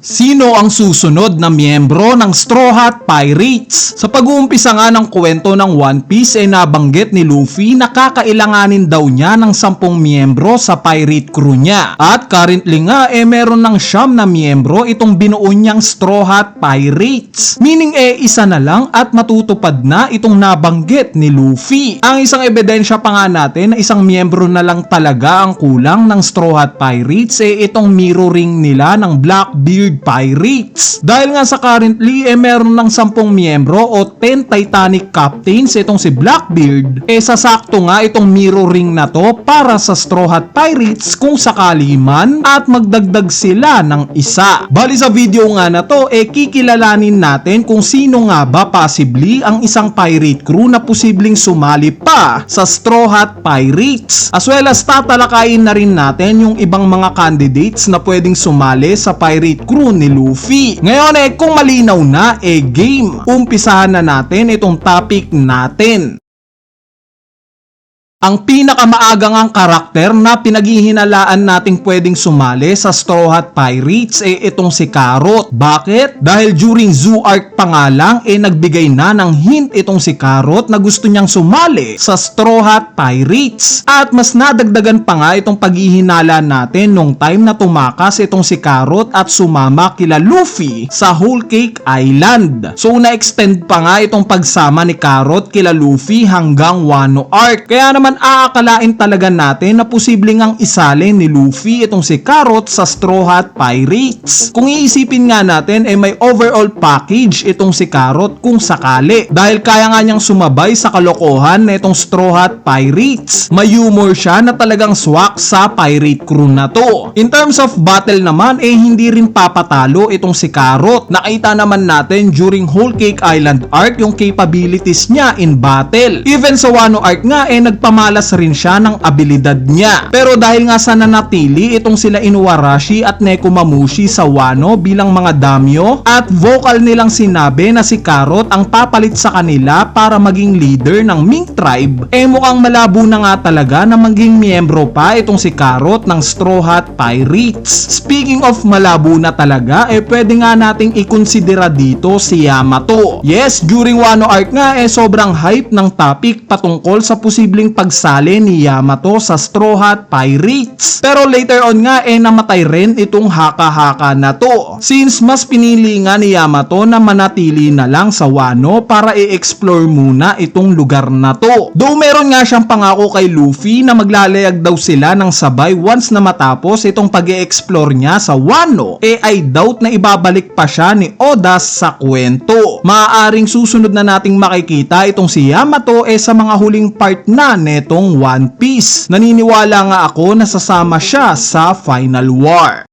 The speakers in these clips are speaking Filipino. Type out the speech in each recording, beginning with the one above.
Sino ang susunod na miyembro ng Straw Hat Pirates? Sa pag-uumpisa nga ng kwento ng One Piece ay nabanggit ni Luffy na kakailanganin daw niya ng 10 miyembro sa pirate crew niya. At currently nga meron ng 9 na miyembro itong binuo niyang Straw Hat Pirates. Meaning isa na lang at matutupad na itong nabanggit ni Luffy. Ang isang ebidensya pa nga natin na isang miyembro na lang talaga ang kulang ng Straw Hat Pirates itong mirroring nila ng Blackbeard Pirates. Dahil nga sa currently meron ng 10 miyembro o 10 Titanic Captains itong si Blackbeard, sasakto nga itong mirroring na to para sa Straw Hat Pirates kung sakali man at magdagdag sila ng isa. Bali sa video nga na to kikilalanin natin kung sino nga ba possibly ang isang pirate crew na posibleng sumali pa sa Straw Hat Pirates. As well as tatalakayin na rin natin yung ibang mga candidates na pwedeng sumali sa pirate crew ni Luffy. Ngayon kung malinaw na game, umpisahan na natin itong topic natin. Ang pinakamaagang ang karakter na pinaghihinalaan nating pwedeng sumali sa Straw Hat Pirates itong si Carrot. Bakit? Dahil during Zoo Arc pa nga lang nagbigay na ng hint itong si Carrot na gusto niyang sumali sa Straw Hat Pirates. At mas nadagdagan pa nga itong paghihinala natin nung time na tumakas itong si Carrot at sumama kila Luffy sa Whole Cake Island. So na-extend pa nga itong pagsama ni Carrot kila Luffy hanggang Wano Arc. Kaya naman aakalain talaga natin na posibleng ang isali ni Luffy itong si Carrot sa Straw Hat Pirates. Kung iisipin nga natin may overall package itong si Carrot kung sakali. Dahil kaya nga niyang sumabay sa kalokohan na itong Straw Hat Pirates. May humor siya na talagang swak sa pirate crew na to. In terms of battle naman hindi rin papatalo itong si Carrot. Nakita naman natin during Whole Cake Island arc yung capabilities niya in battle. Even sa Wano arc nga nagpamalas rin siya ng abilidad niya. Pero dahil nga sa nanatili itong sila Inuarashi at Nekomamushi sa Wano bilang mga damyo at vocal nilang sinabi na si Carrot ang papalit sa kanila para maging leader ng Mink Tribe, mukhang malabo na nga talaga na maging miyembro pa itong si Carrot ng Straw Hat Pirates. Speaking of malabo na talaga pwede nga nating ikonsidera dito si Yamato. Yes, during Wano arc nga sobrang hype ng topic patungkol sa posibleng pagsali ni Yamato sa Straw Hat Pirates. Pero later on nga namatay rin itong haka-haka na to. Since mas pinili nga ni Yamato na manatili na lang sa Wano para i-explore muna itong lugar na to. Though meron nga siyang pangako kay Luffy na maglalayag daw sila ng sabay once na matapos itong pag-i-explore niya sa Wano, I doubt na ibabalik pa siya ni Oda sa kwento. Maaaring susunod na nating makikita itong si Yamato sa mga huling part na netong One Piece. Naniniwala nga ako na sasama siya sa Final War.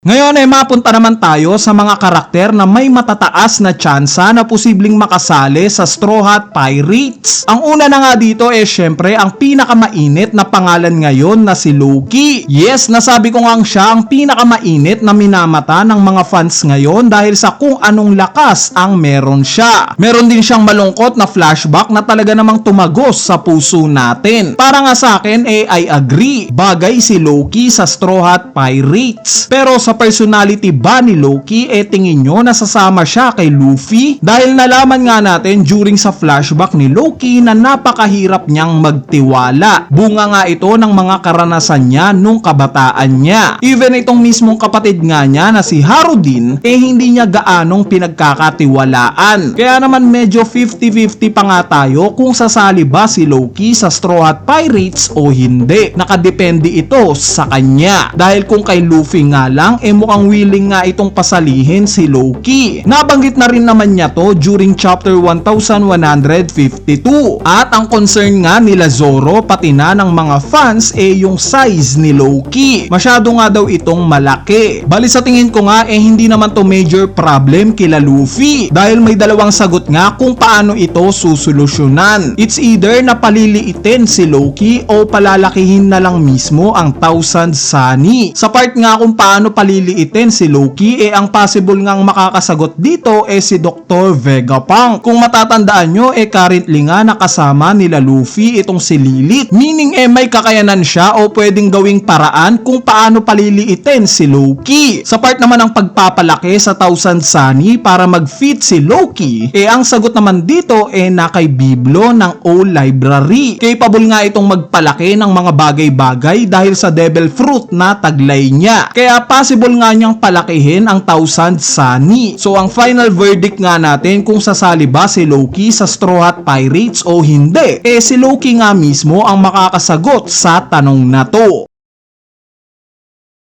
Ngayon mapunta naman tayo sa mga karakter na may matataas na tsansa na posibleng makasali sa Straw Hat Pirates. Ang una na nga dito syempre ang pinakamainit na pangalan ngayon na si Loki. Yes, nasabi ko nga siya ang pinakamainit na minamata ng mga fans ngayon dahil sa kung anong lakas ang meron siya. Meron din siyang malungkot na flashback na talaga namang tumagos sa puso natin. Para nga sa akin I agree. Bagay si Loki sa Straw Hat Pirates. Pero sa personality ba ni Loki tingin nyo nasasama siya kay Luffy? Dahil nalaman nga natin during sa flashback ni Loki na napakahirap niyang magtiwala. Bunga nga ito ng mga karanasan niya nung kabataan niya. Even itong mismong kapatid nga niya na si Harudin hindi niya gaanong pinagkakatiwalaan. Kaya naman medyo 50-50 pa nga tayo kung sasali ba si Loki sa Straw Hat Pirates o hindi. Nakadepende ito sa kanya. Dahil kung kay Luffy nga lang mukhang willing nga itong pasalihin si Loki. Nabanggit na rin naman niya to during chapter 1152. At ang concern nga nila Zoro pati na ng mga fans yung size ni Loki. Masyado nga daw itong malaki. Bali sa tingin ko nga hindi naman to major problem kila Luffy. Dahil may dalawang sagot nga kung paano ito susolusyonan. It's either na paliliitin si Loki o palalakihin na lang mismo ang 1000 Sunny. Sa part nga kung paano paliliitin paliliitin si Loki, ang possible ngang makakasagot dito si Dr. Vegapunk. Kung matatandaan nyo, currently nga nakasama nila Luffy itong si Lilith. Meaning may kakayanan siya o pwedeng gawing paraan kung paano paliliitin si Loki. Sa part naman ng pagpapalaki sa Thousand Sunny para mag-fit si Loki, ang sagot naman dito na kay Biblo ng O Library. Capable nga itong magpalaki ng mga bagay-bagay dahil sa Devil Fruit na taglay niya. Kaya possible nga niyang palakihin ang Thousand Sunny. So ang final verdict nga natin kung sasali ba si Loki sa Straw Hat Pirates o hindi, si Loki nga mismo ang makakasagot sa tanong na to.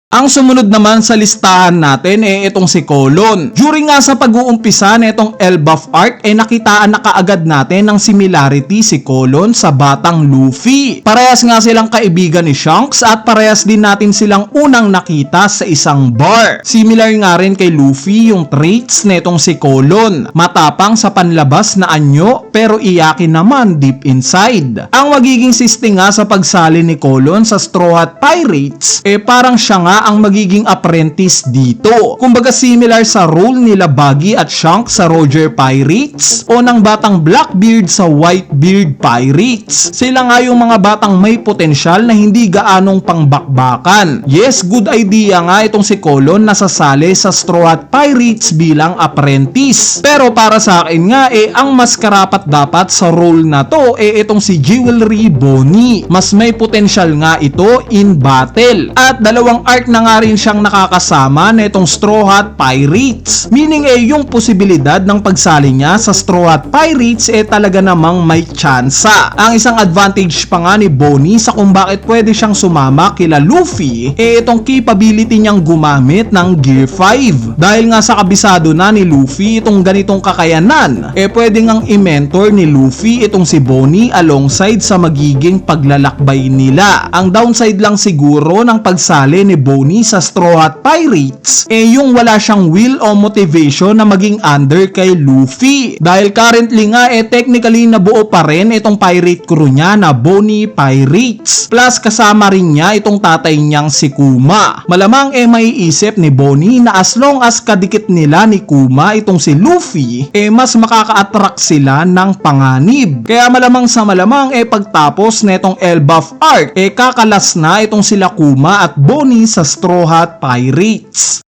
Ang sumunod naman sa listahan natin itong si Colon. During nga sa pag-uumpisa na itong Elbaf arc nakitaan na kaagad natin ng similarity si Colon sa batang Luffy. Parehas nga silang kaibigan ni Shanks at parehas din natin silang unang nakita sa isang bar. Similar nga rin kay Luffy yung traits na itong si Colon. Matapang sa panlabas na anyo pero iyakin naman deep inside. Ang magiging siste nga sa pagsali ni Colon sa Straw Hat Pirates parang siya nga ang magiging apprentice dito. Kumbaga similar sa role nila Buggy at Shanks sa Roger Pirates o ng batang Blackbeard sa Whitebeard Pirates. Sila nga yung mga batang may potensyal na hindi gaanong pangbakbakan. Yes, good idea nga itong si Colon na sasali sa Straw Hat Pirates bilang apprentice. Pero para sa akin nga ang mas karapat dapat sa role na to itong si Jewelry Bonnie. Mas may potensyal nga ito in battle. At dalawang arc na nga rin siyang nakakasama na itong Straw Hat Pirates. Meaning yung posibilidad ng pagsali niya sa Straw Hat Pirates talaga namang may tsansa. Ang isang advantage pa nga ni Bonnie sa kung bakit pwede siyang sumama kila Luffy itong capability niyang gumamit ng Gear 5. Dahil nga sa kabisado na ni Luffy itong ganitong kakayanan, pwede ngang i-mentor ni Luffy itong si Bonnie alongside sa magiging paglalakbay nila. Ang downside lang siguro ng pagsali ni Bonnie sa Straw Hat Pirates yung wala siyang will o motivation na maging under kay Luffy. Dahil currently nga technically nabuo pa rin itong pirate crew niya na Bonnie Pirates. Plus kasama rin niya itong tatay niyang si Kuma. Malamang maiisip ni Bonnie na as long as kadikit nila ni Kuma itong si Luffy mas makaka-attract sila ng panganib. Kaya malamang sa malamang pagtapos na itong Elbaf arc kakalas na itong sila Kuma at Bonnie sa Straw Hat Pirates.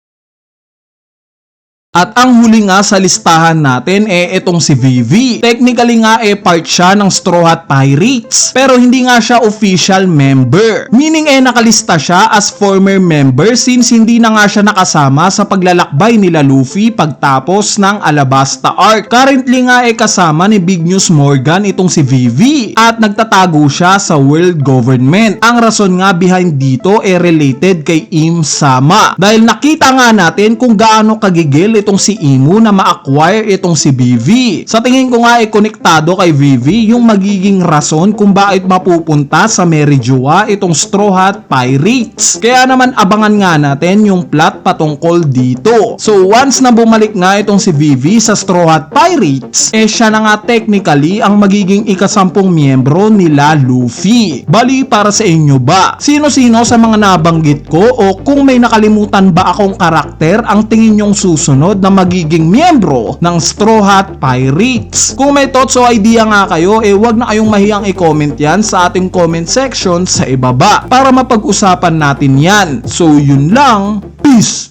At ang huli nga sa listahan natin itong si Vivi. Technically nga part siya ng Straw Hat Pirates pero hindi nga siya official member. Meaning nakalista siya as former member since hindi na nga siya nakasama sa paglalakbay nila Luffy pagtapos ng Alabasta arc. Currently nga kasama ni Big News Morgan itong si Vivi at nagtatago siya sa world government. Ang rason nga behind dito related kay Im Sama. Dahil nakita nga natin kung gaano kagigil itong si Imu na ma-acquire itong si Vivi. Sa tingin ko nga konektado kay Vivi yung magiging rason kung bakit mapupunta sa Merijoa itong Straw Hat Pirates. Kaya naman abangan nga natin yung plot patungkol dito. So once na bumalik nga itong si Vivi sa Straw Hat Pirates, siya na nga technically ang magiging ikasampung miyembro nila Luffy. Bali para sa inyo ba? Sino-sino sa mga nabanggit ko o kung may nakalimutan ba akong karakter ang tingin nyong susunod na magiging miyembro ng Straw Hat Pirates? Kung may thoughts o idea nga kayo, wag na kayong mahiyang i-comment yan sa ating comment section sa ibaba para mapag-usapan natin yan. So yun lang, peace!